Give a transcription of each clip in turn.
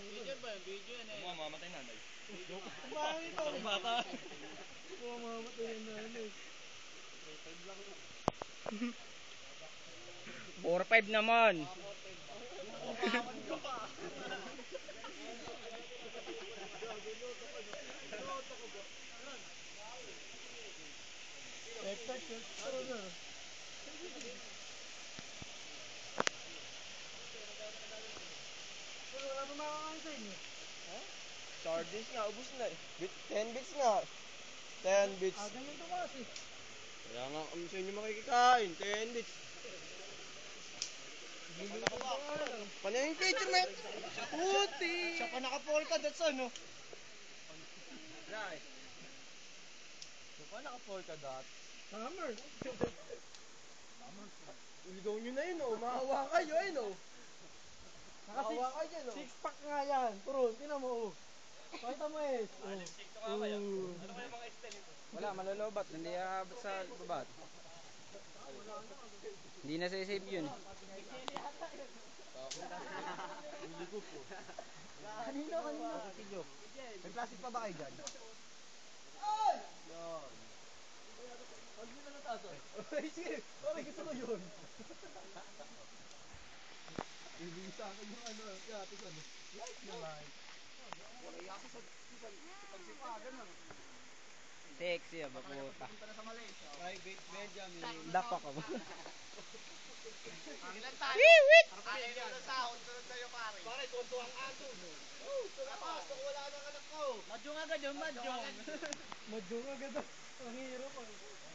Video ba? Video yan eh. Mamamatay na, day. Bakit ito? Bata. Mamamatay na nanay. 4-5 naman. Wala pa makakain sa inyo. Sardines nga, ubus na eh. 10 bits nga. 10 bits. Ganyan to kasi. Kaya nga kami sa inyo makikikain. 10 bits. Paano yung teacher, man? Puti! Siya pa naka-polka dots ano? Right. So, paano naka-polka dot? Summer. Uligaw nyo na yun, oh. Mahawa kayo, ayun, oh. Mahawa kayo dyan, oh. Six pack nga yan. Turon, tinan mo. Pakita mo eh. Ano kaya mga style ito? Wala, malolobat. Hindi aabot sa babat. Hindi na save yun. Kanina. May plastic pa ba kayo dyan? Yan. Pag mo na nataso. Ay, sige. Bakit gusto ko yun? Ibigisa ko yung ano, kaya ito ano. Like na like. Wala yaki sa pagsipagan ano. Sexy, baputa. Punta na sa Malaysia. Private Benjamin. Dapa ka ba? Ilan tayo? Wiwit! Kaya ko na sahod, sunod sa'yo pare. Pare, tunto ang ato. Tapos, kung wala nang anak ko. Madyong agad yun, madyong. Madyong agad. Ang hirap ah.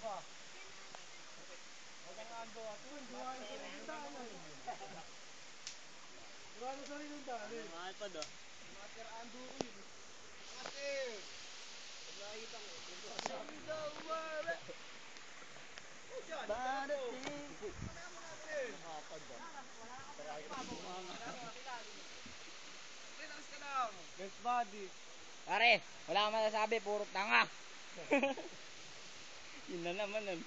Ba? Huwag ang ando at Duwa na sa rin daan ah. Duwa na sa rin daan eh. iPad ah. Master ando ko yun. Master! Pag nakikita ko, don't worry. Badating. Nakapad ba? Relax ka lang. Best buddy. Pare, wala kang masasabi. Puro tanga. Yun na naman nun.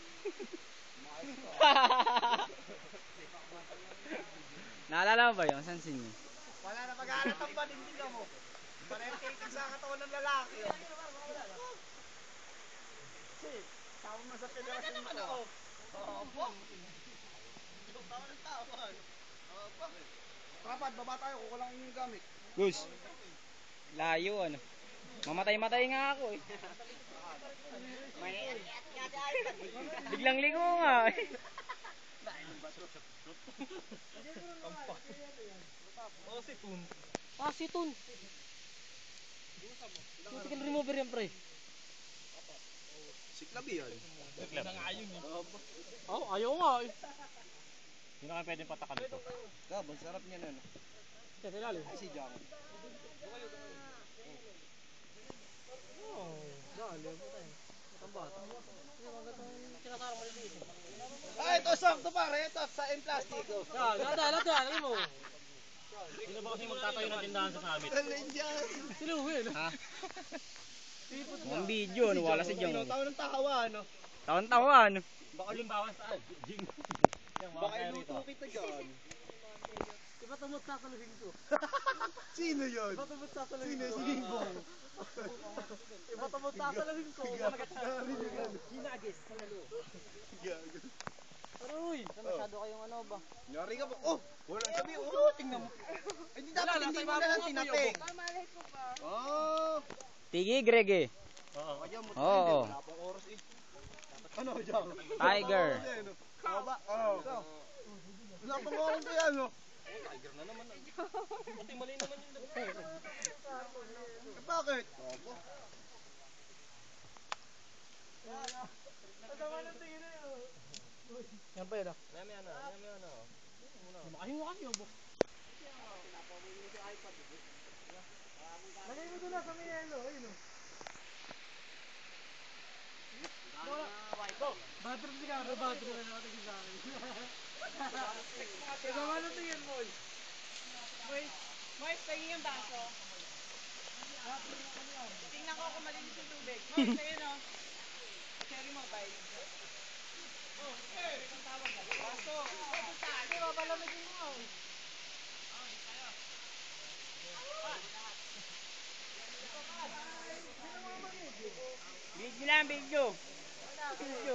Naalala mo ba yun? Saan sinyo? Wala na pag-aalat ang bading mo. Parepitin sa katawan ng lalaki. Tawag mo sa federasyon ko. Opo. Tawa ng tawan. Opo. Kapad, baba tayo, kukulang yung gamit. Gus. Layo ano. Mamatay-matay nga ako eh. Biglang ligo nga eh. Situn. Situn. Critical remover yan pre. Siklabi yan. Ayaw nga eh. Hindi na kayo pwedeng patakan ito. Gabon, sarap niya na. Teka lalim. Ay, si Jang. Lalim po tayo. Ang bata. Kinasara mo nililis eh. Ah, ito sakto pare. Ito sa plastic. Lata, alam mo. Sino ba kasi magtatayo ng tindahan sa summit? Alin dyan. Sinuhin. Ha? Ang video, ano? Wala si Jong. Tawa ng tawa, ano? Tawan-tawan. Baka limbawan saan? Jing. Baka iluto kita dyan. Iba tumot sasaluhin ko. Sino yun? Iba tumot sasaluhin Sino? ko. Si Gingbong. Iba tumot sasaluhin ko. Ginagis. Gago. Aroy. Masyado kayong ano ba? Nyari ka ba? Oh! Walang sabi. Oh! Tingnan mo. Eh di dapat hindi mo na lang tinating. Malay ko ba? Oh! Tigi, Grege. Oo. Kaya mo Oo. wala pang oras eh. Ano dyan? Tiger. Ano ba? Oo. Wala pang oras eh ano? Tiger na naman. Buti mali naman yung Eh bakit? Opo. Yan pa yun ah. Nami ano. Makahinga kayo bo. Lagay mo doon na sa may yelo. Ayun o. Bathroom sigaro. Bathroom na nakatingin sa akin. Kasama na tingin mo. Moist, pahingin yung baso. Tingnan ko kung malinis yung tubig. Moist, ayun o. Cherry mobile. Oh, sir. Ang tawag na. Baso. Pero palamigin mo. yan, video. Video.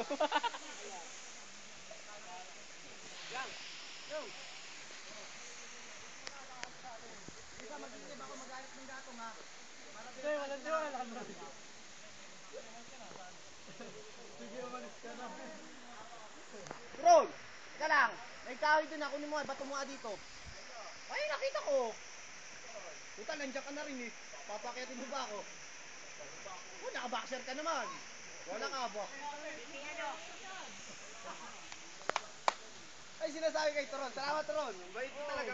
Isa, mag-isip ako magalit ng gatong ha. Hindi, walang tiwala. Sige, umalis ka na. Ron, teka lang. May kahoy din ako ni mo. Bato mo nga dito. Ay, nakita ko. Puta, nandiyan ka na rin eh. Papakitin mo ba ako? Oh, naka-boxer ka naman. Wala ka ba? Ay, sinasabi kay Toron. Salamat, Toron. Bait mo talaga.